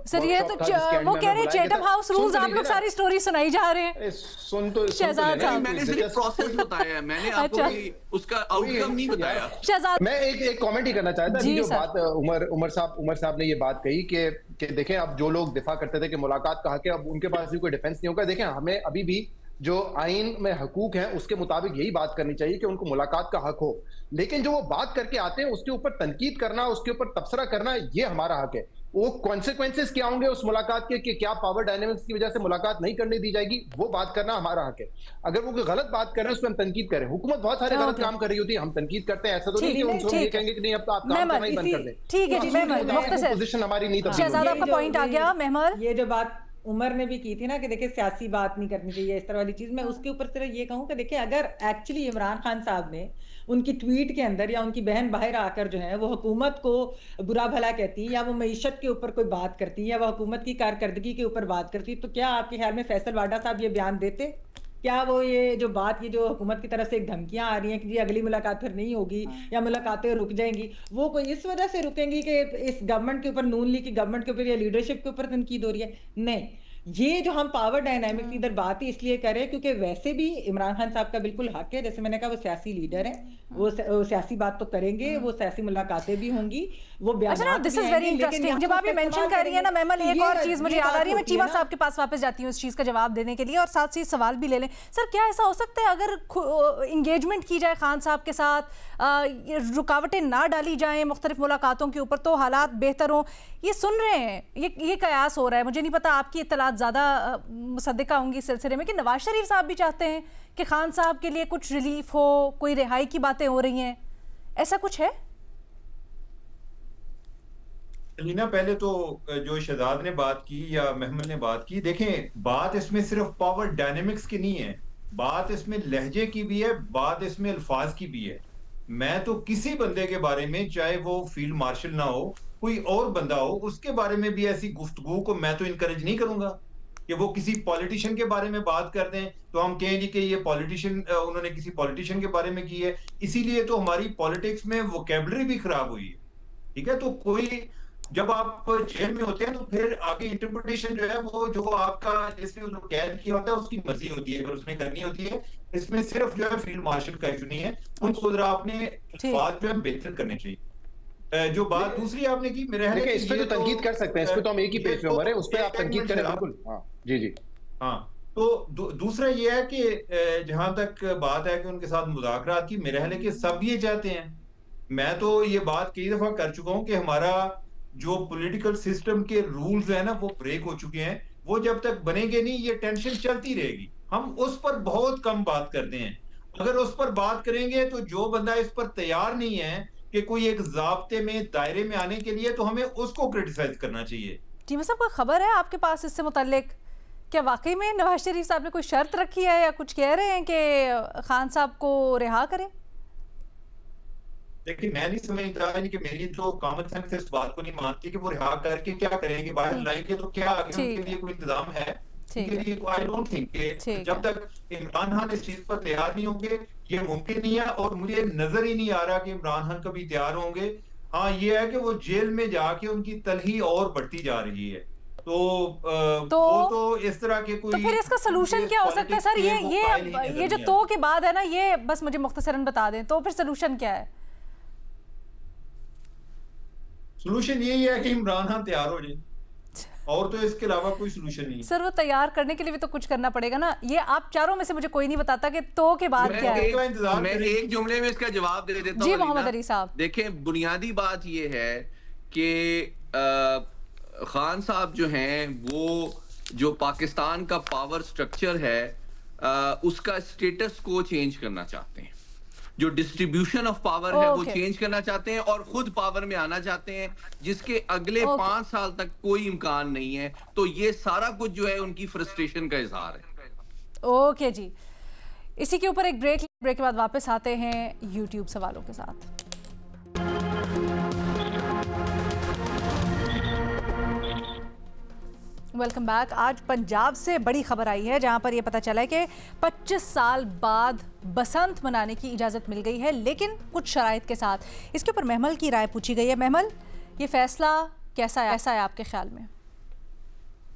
सर ये तो वो कह रहे हैं चैथम हाउस रूल्स, आप लोग सारी स्टोरी सुनाई जा रहे हैं। सुन तो शहजाद साहब, मैंने सिर्फ प्रोसेस बताया है, मैंने आपको उसका आउटकम नहीं बताया। शहजाद, मैं एक कमेंट ही करना चाहता था। जो बात उमर साहब ने ये बात कही कि देखें, अब जो लोग दिफा करते थे कि मुलाकात का हक है, अब उनके पास भी कोई डिफेंस नहीं होगा। देखें, हमें अभी भी जो आइन में हकूक हैं उसके मुताबिक यही बात करनी चाहिए कि उनको मुलाकात का हक हो, लेकिन जो वो बात करके आते हैं उसके ऊपर तनकीद करना, उसके ऊपर तबसरा करना, ये हमारा हक है। वो कॉन्सिक्वेंसेस क्या होंगे उस मुलाकात के, कि क्या पावर डायनेमिक्स की वजह से मुलाकात नहीं करने दी जाएगी, वो बात करना हमारा हक है। अगर वो कोई गलत बात कर रहे हैं उस पर हम तनकीद करें। हुकूमत बहुत सारे गलत काम कर रही होती है, हम तनकीद करते हैं, ऐसा तो नहीं कि उनको ये कहेंगे कि नहीं अब तो आप काम करना ही बंद कर दें। ठीक है जी, पोजीशन हमारी नहीं तब्दील। शहजाद, आपका पॉइंट आ गया। महमल, ये जो बात उमर ने भी की थी ना कि देखिए सियासी बात नहीं करनी चाहिए, इस तरह वाली चीज, मैं उसके ऊपर सिर्फ ये कहूँ कि देखिए अगर एक्चुअली इमरान खान साहब ने उनकी ट्वीट के अंदर या उनकी बहन बाहर आकर जो है वो हुकूमत को बुरा भला कहती या वो मईशत के ऊपर कोई बात करती या वो हुकूमत की कारकर्दगी के ऊपर बात करती, तो क्या आपके ख्याल में फैसल वाडा साहब ये बयान देते? क्या वो ये जो हुकूमत की तरफ से एक धमकियां आ रही हैं कि जी अगली मुलाकात फिर नहीं होगी या मुलाकातें रुक जाएंगी, वो कोई इस वजह से रुकेंगी कि इस गवर्नमेंट के ऊपर, नून लीग की गवर्नमेंट के ऊपर या लीडरशिप के ऊपर तनकीद हो रही है? नहीं, ये जो हम पावर डायनामिक्स की इधर बात ही इसलिए कर रहे हैं क्योंकि वैसे भी इमरान खान साहब का बिल्कुल हक है, जैसे मैंने कहा वो सियासी लीडर हैं, वो सियासी बात तो करेंगे, वो सियासी मुलाकातें भी होंगी, वो अच्छा, दिस इज वेरी इंटरेस्टिंग। जब आप ये मेंशन कर रही है ना महमल, एक और चीज मुझे याद आ रही है, मैं चीमा साहब के पास वापस जाती हूँ इस चीज का जवाब देने के लिए, और साथ ही सवाल भी ले लें। सर, क्या ऐसा हो सकता है अगर इंगेजमेंट की जाए खान साहब के साथ, रुकावटें ना डाली जाएं मुख्तलिफ मुलाकातों के ऊपर, तो हालात बेहतर हों? ये सुन रहे हैं, ये कयास हो रहा है, मुझे नहीं पता आपकी इत्तलात ज़्यादा मुसद्दिका होंगी इस सिलसिले में, कि नवाज शरीफ साहब भी चाहते हैं कि खान साहब के लिए कुछ रिलीफ हो, कोई रिहाई की बातें हो रही हैं, ऐसा कुछ है? लीना, पहले तो जो शहजाद ने बात की या महमल ने बात की, देखें बात इसमें सिर्फ पावर डायनेमिक्स की नहीं है, बात इसमें लहजे की भी है, बात इसमें अल्फाज की भी है। मैं तो किसी बंदे के बारे में, चाहे वो फील्ड मार्शल ना हो, कोई और बंदा हो, उसके बारे में भी ऐसी गुफ्तगू को मैं तो इनकरेज नहीं करूंगा कि वो किसी पॉलिटिशियन के बारे में बात कर दें तो हम कहेंगे कि ये पॉलिटिशियन, उन्होंने किसी पॉलिटिशियन के बारे में की है। इसीलिए तो हमारी पॉलिटिक्स में वोकैबुलरी भी खराब हुई है। ठीक है, तो कोई जब आप जेल में होते हैं तो फिर आगे इंटरप्रिटेशन जो है वो जो आपका जिसने उसको कैद किया होता है उसकी मर्जी होती है, अगर उसने करनी होती है। इसमें सिर्फ जो है फील्ड मार्शल का इशू नहीं है, उनको जरा आपने बात जो है बेहतर करनी चाहिए। जो बात दूसरी आपने की, मेरे देखिए इस पे तो तनकीद कर सकते हैं, इस पे तो हम एक ही पेज पे हमारे, उस पे आप तनकीद करें बिल्कुल। हाँ जी हाँ, तो दूसरा ये है कि जहां तक बात है कि उनके साथ मुज़ाकरात की, मेरे ख्याल है कि सब ये चाहते हैं। मैं तो ये बात कई दफा कर चुका हूं कि हमारा जो पॉलिटिकल सिस्टम के रूल्स है ना वो ब्रेक हो चुके हैं, वो जब तक बनेंगे नहीं ये टेंशन चलती रहेगी। हम उस पर बहुत कम बात करते हैं, अगर उस पर बात करेंगे तो जो बंदा इस पर तैयार नहीं है कि कोई एक ज़ाब्ते में दायरे में आने के लिए, तो हमें उसको क्रिटिसाइज करना चाहिए। जी मतलब कोई खबर है आपके पास इससे मुताल्लिक? क्या वाकई में नवाज शरीफ साहब ने कोई शर्त रखी है या कुछ कह रहे हैं कि खान साहब को रिहा करें? देखिए मैं नहीं समझता कि मेरी तो कॉमन सेंस इस बात को नहीं मानती कि वो रिहा करके क्या करेंगे, बाहर लाएंगे तो क्या आगे उनके लिए कोई इंतजाम है? आई डोंट थिंक जब तक इमरान खान इस चीज पर तैयार नहीं होंगे ये मुमकिन नहीं है, और मुझे नजर ही नहीं आ रहा कि इमरान खान कभी तैयार होंगे। हाँ ये है कि वो जेल में जाके उनकी तलही और बढ़ती जा रही है, तो वो तो इस तरह के कोई, तो फिर इसका सलूशन क्या हो सकता है सर? ये जो तो के बाद है ना, ये बस मुझे मुख्तसरन बता दें, तो फिर सलूशन क्या है? सलूशन यही है कि इमरान खान तैयार हो जाए। और तो इसके अलावा कोई सोल्यूशन नहीं है। सर वो तैयार करने के लिए भी तो कुछ करना पड़ेगा ना। ये आप चारों में से मुझे कोई नहीं बताता कि तो के बाद क्या है। मैं एक जुमले में इसका जवाब दे देता हूं। जी मोहम्मद अली साहब, देखें, बुनियादी बात ये है कि खान साहब जो हैं वो जो पाकिस्तान का पावर स्ट्रक्चर है उसका स्टेटस को चेंज करना चाहते हैं, जो डिस्ट्रीब्यूशन ऑफ पावर है वो चेंज करना चाहते हैं और खुद पावर में आना चाहते हैं, जिसके अगले 5 साल तक कोई इम्कान नहीं है। तो ये सारा कुछ जो है उनकी फ्रस्ट्रेशन का इजहार है। ओके जी, इसी के ऊपर एक ब्रेक के बाद वापस आते हैं यूट्यूब सवालों के साथ। Welcome back. आज पंजाब से बड़ी खबर आई है जहां पर यह पता चला है कि 25 साल बाद बसंत मनाने की इजाज़त मिल गई है, लेकिन कुछ शराइत के साथ। इसके ऊपर महमल की राय पूछी गई है। महमल, ये फैसला कैसा है आपके ख्याल में?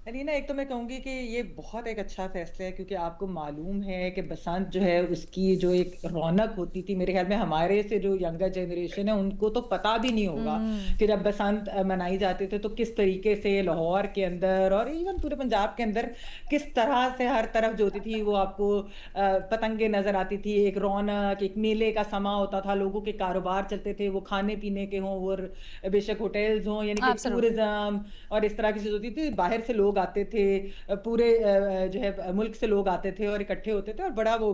अलीना, एक तो मैं कहूँगी कि ये बहुत एक अच्छा फैसला है, क्योंकि आपको मालूम है कि बसंत जो है उसकी जो एक रौनक होती थी, मेरे ख्याल में हमारे से जो यंगर जनरेशन है उनको तो पता भी नहीं होगा कि जब बसंत मनाई जाते थे तो किस तरीके से लाहौर के अंदर और इवन पूरे पंजाब के अंदर किस तरह से हर तरफ जो होती थी वो आपको पतंगे नजर आती थी, एक रौनक, एक मेले का समा होता था, लोगों के कारोबार चलते थे, वो खाने पीने के हों और बेशक होटल्स हों, यानी कि टूरिज्म और इस तरह की चीज होती थी। बाहर से लोग आते थे, पूरे जो है मुल्क से लोग आते थे और इकट्ठे होते थे और बड़ा वो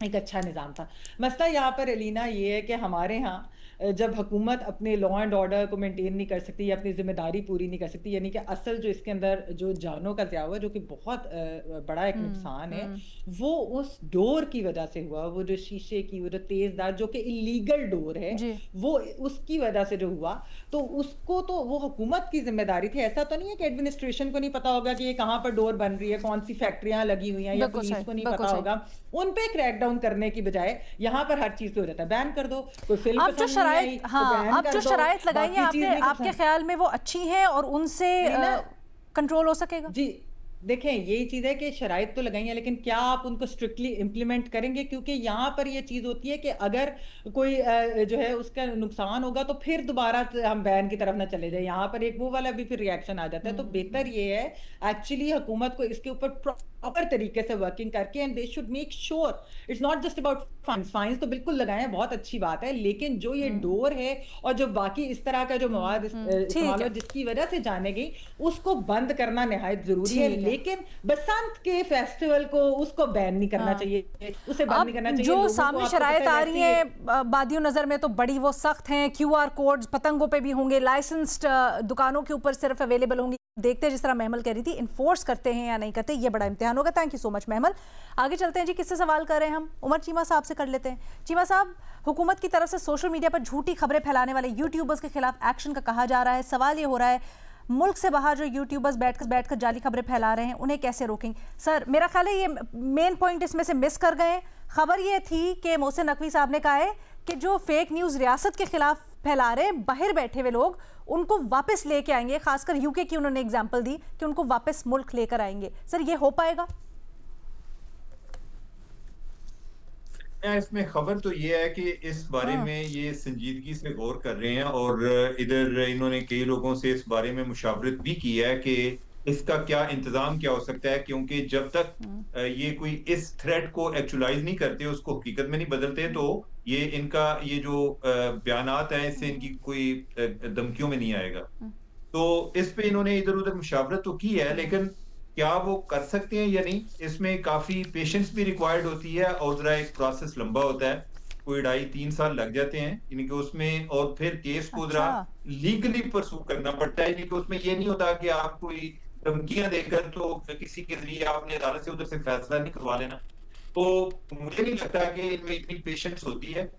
एक अच्छा निज़ाम था। मसला यहाँ पर अलीना ये है कि हमारे यहाँ जब हुकूमत अपने लॉ एंड ऑर्डर को मेंटेन नहीं कर सकती या अपनी जिम्मेदारी पूरी नहीं कर सकती, यानी कि असल जो इसके अंदर जो जानों का ज़िया हुआ, जो कि बहुत बड़ा एक नुकसान है, वो उस डोर की वजह से हुआ, वो जो शीशे की वो जो तेज़दार जो कि इलीगल डोर है, वो उसकी वजह से जो हुआ, तो उसको तो वो हुकूमत की जिम्मेदारी थी। ऐसा तो नहीं है कि एडमिनिस्ट्रेशन को नहीं पता होगा कि ये कहाँ पर डोर बन रही है, कौन सी फैक्ट्रियाँ लगी हुई हैं, या पुलिस को नहीं पता होगा। उन पे क्रैकडाउन करने की बजाय यहाँ पर हर चीज पे हो जाता है, बैन कर दो। कोई फिल्म अब जो शराइत लगाई है आपके ख्याल में वो अच्छी है और उनसे कंट्रोल हो सकेगा? जी देखें, यही चीज़ है कि शराइत तो लगाई है, लेकिन क्या आप उनको स्ट्रिक्टली इम्प्लीमेंट करेंगे? क्योंकि यहाँ पर ये चीज़ होती है कि अगर कोई जो है उसका नुकसान होगा तो फिर दोबारा हम बैन की तरफ ना चले जाए। यहाँ पर एक वो वाला भी फिर रिएक्शन आ जाता है। तो बेहतर ये है एक्चुअली हुकूमत को इसके ऊपर प्रॉपर तरीके से वर्किंग करके, and they should make sure it's not just about fines. Fines तो बिल्कुल लगाएं, बहुत अच्छी बात है, लेकिन जो ये डोर है और जो बाकी इस तरह का जो मवाद इस्तेमाल जिसकी वजह से जाने गई, उसको बंद करना निहायत जरूरी है। लेकिन बसंत के फेस्टिवल को उसको बैन नहीं करना चाहिए, उसे बंद नहीं करना चाहिए। जो सामने शराइत आ रही है बादियों नजर में तो बड़ी वो सख्त हैं। QR कोड्स पतंगों पे भी होंगे, लाइसेंस्ड दुकानों के ऊपर सिर्फ अवेलेबल होंगी। देखते हैं जिस तरह महमल कह रही थी, इन्फोर्स करते हैं या नहीं करते, ये बड़ा इम्तिहान होगा। Thank you so much Mahmal. आगे चलते हैं जी, किससे सवाल कर रहे हैं हम? उमर चीमा साहब से कर लेते हैं। चीमा साहब, हुकूमत की तरफ से सोशल मीडिया पर झूठी खबरें फैलाने वाले यूट्यूबर्स के खिलाफ एक्शन का कहा जा रहा है। सवाल ये हो रहा है, मुल्क से बाहर जो यूट्यूबर्स बैठकर जाली खबरें फैला रहे हैं उन्हें कैसे रोकेंगे? सर मेरा ख्याल है ये मेन पॉइंट इसमें से मिस कर गए। खबर ये थी कि मोहसिन नकवी साहब ने कहा है कि जो फेक न्यूज़ रियासत के खिलाफ फैला रहे हैं बाहर बैठे हुए लोग, उनको वापस लेके आएंगे। खासकर यूके की उन्होंने एग्जांपल दी कि उनको वापस मुल्क लेकर आएंगे। सर ये हो पाएगा? इसमें खबर तो ये है कि इस बारे में ये संजीदगी से गौर कर रहे हैं और इधर इन्होंने कई लोगों से इस बारे में मुशावरत भी की है कि इसका क्या इंतजाम क्या हो सकता है, क्योंकि जब तक ये कोई इस थ्रेट को एक्चुअलाइज नहीं करते, उसको हकीकत में नहीं बदलते, तो ये इनका ये जो बयानात हैं इससे इनकी कोई धमकियों में नहीं आएगा। तो इस पे इन्होंने इधर उधर मुशावरत तो की है, लेकिन क्या वो कर सकते हैं या नहीं, इसमें काफी पेशेंस भी रिक्वायर्ड होती है और जरा एक प्रोसेस लंबा होता है, कोई 2.5-3 साल लग जाते हैं इनके उसमें, और फिर केस को जरा लीगली परसू करना पड़ता है। इनके उसमें ये नहीं होता कि आप कोई धमकियां देकर तो किसी के जरिए आपने अदालत से उधर से फैसला नहीं करवा लेना। तो मुझे नहीं लगता कि इनमें इतनी पेशेंस होती है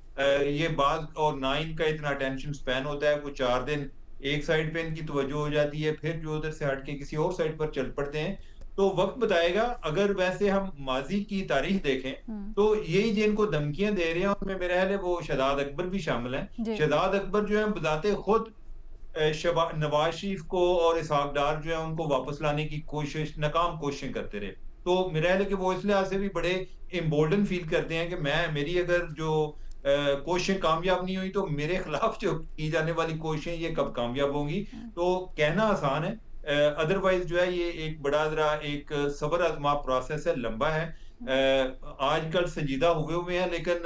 ये बात, और ना इनका इतना अटेंशन स्पैन होता है। वो 4 दिन एक साइड पे इनकी तवज्जो हो जाती है, फिर जो उधर से हट के किसी और साइड पर चल पड़ते हैं। तो वक्त बताएगा। अगर वैसे हम माजी की तारीख देखें तो यही जिनको धमकियां दे रहे हैं उनमें मेरा ख्याल है वो शहजाद अकबर भी शामिल हैं। शहजाद अकबर जो है बजाते खुद नवाज शरीफ को और इसहाक डार जो है उनको वापस लाने की कोशिश, नाकाम कोशिशें करते रहे। तो मेरा ख्याल है कि वो इस लिहाज से भी बड़े इम्बोल्डन फील करते हैं कि मेरी अगर जो कोशिशें कामयाब नहीं हुई तो मेरे खिलाफ जो की जाने वाली कोशिशें ये कब कामयाब होंगी। तो कहना आसान है, अदरवाइज जो है ये एक बड़ा जरा एक सब्र आजमा प्रोसेस है, लंबा है। आजकल संजीदा हुए हैं, लेकिन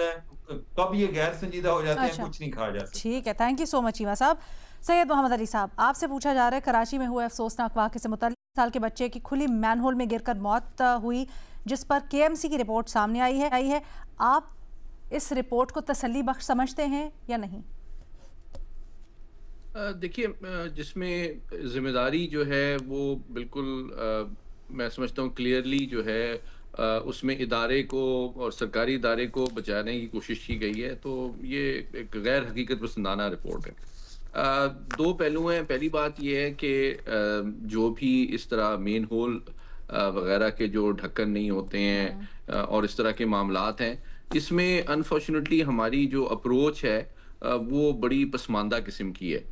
कब ये गैर संजीदा हो जाते हैं कुछ नहीं कहा जा सकता। ठीक है, thank you so much Eva साहब। सैयद मोहम्मद अली साहब, आपसे पूछा जा रहा है कराची में हुए अफसोसनाक वाक़े से मुताल्लिक़ साल के बच्चे की खुली मैनहोल में गिरकर मौत हुई, जिस पर KMC की रिपोर्ट सामने आई है। आप इस रिपोर्ट को तसल्ली बख्श समझते हैं या नहीं? देखिए, जिसमें जिम्मेदारी जो है वो बिल्कुल मैं समझता हूँ क्लियरली जो है उसमें इदारे को और सरकारी इदारे को बचाने की कोशिश की गई है, तो ये एक गैर हकीकत पसंदाना रिपोर्ट है। दो पहलू हैं। पहली बात ये है कि जो भी इस तरह मेन होल वगैरह के जो ढक्कन नहीं होते हैं और इस तरह के मामलात हैं, इसमेमें अनफॉर्चुनेटली हमारी जो अप्रोच है वो बड़ी पसमानदा किस्म की है।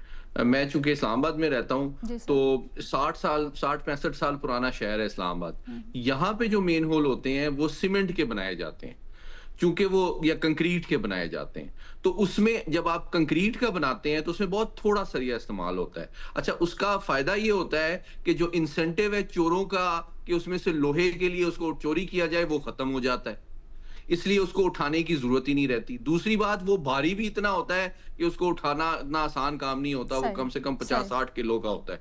मैं चूंकि इस्लामाबाद में रहता हूँ तो 60-65 साल पुराना शहर है इस्लामाबाद। यहाँ पे जो मेन होल होते हैं वो सीमेंट के बनाए जाते हैं, चूंकि वो या कंक्रीट के बनाए जाते हैं। तो उसमें जब आप कंक्रीट का बनाते हैं तो उसमें बहुत थोड़ा सरिया इस्तेमाल होता है। अच्छा, उसका फायदा ये होता है कि जो इंसेंटिव है चोरों का कि उसमें से लोहे के लिए उसको चोरी किया जाए वो खत्म हो जाता है, इसलिए उसको उठाने की जरूरत ही नहीं रहती। दूसरी बात, वो भारी भी इतना होता है कि उसको उठाना इतना आसान काम नहीं होता, वो कम से कम 50-60 किलो का होता है।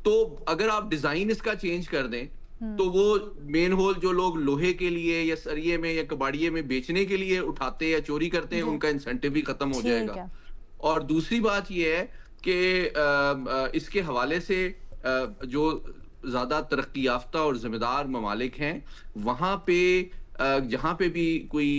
तो अगर आप डिजाइन इसका चेंज कर दें तो वो मेन होल जो लोग लोहे के लिए या सरिये में या कबाड़िए में बेचने के लिए उठाते या चोरी करते हैं, उनका इंसेंटिव भी खत्म हो जाएगा। और दूसरी बात ये है कि इसके हवाले से जो ज्यादा तरक्की याफ्ता और जिम्मेदार ममालिक हैं वहां पे जहाँ पे भी कोई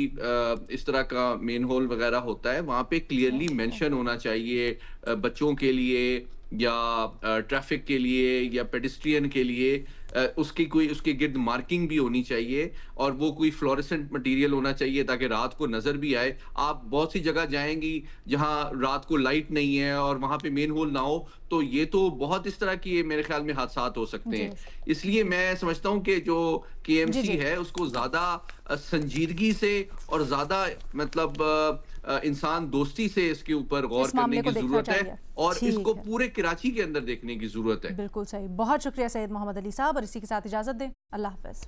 इस तरह का मेन होल वगैरह होता है वहां पे क्लियरली मेंशन होना चाहिए बच्चों के लिए या ट्रैफिक के लिए या पेडिस्ट्रियन के लिए, उसके गिर्द मार्किंग भी होनी चाहिए और वो कोई फ्लोरेसेंट मटेरियल होना चाहिए ताकि रात को नजर भी आए। आप बहुत सी जगह जाएंगी जहां रात को लाइट नहीं है और वहां पे मेन होल ना हो, तो ये तो बहुत इस तरह की मेरे ख्याल में हादसात हो सकते हैं। इसलिए मैं समझता हूँ कि जो KMC है उसको ज्यादा संजीदगी से और ज्यादा मतलब इंसान दोस्ती से इसके ऊपर गौर करने की जरूरत है और इसको पूरे कराची के अंदर देखने की जरूरत है। बिल्कुल सही, बहुत शुक्रिया सैयद मोहम्मद अली साहब, और इसी के साथ इजाजत दें। अल्लाह हाफ़िज़।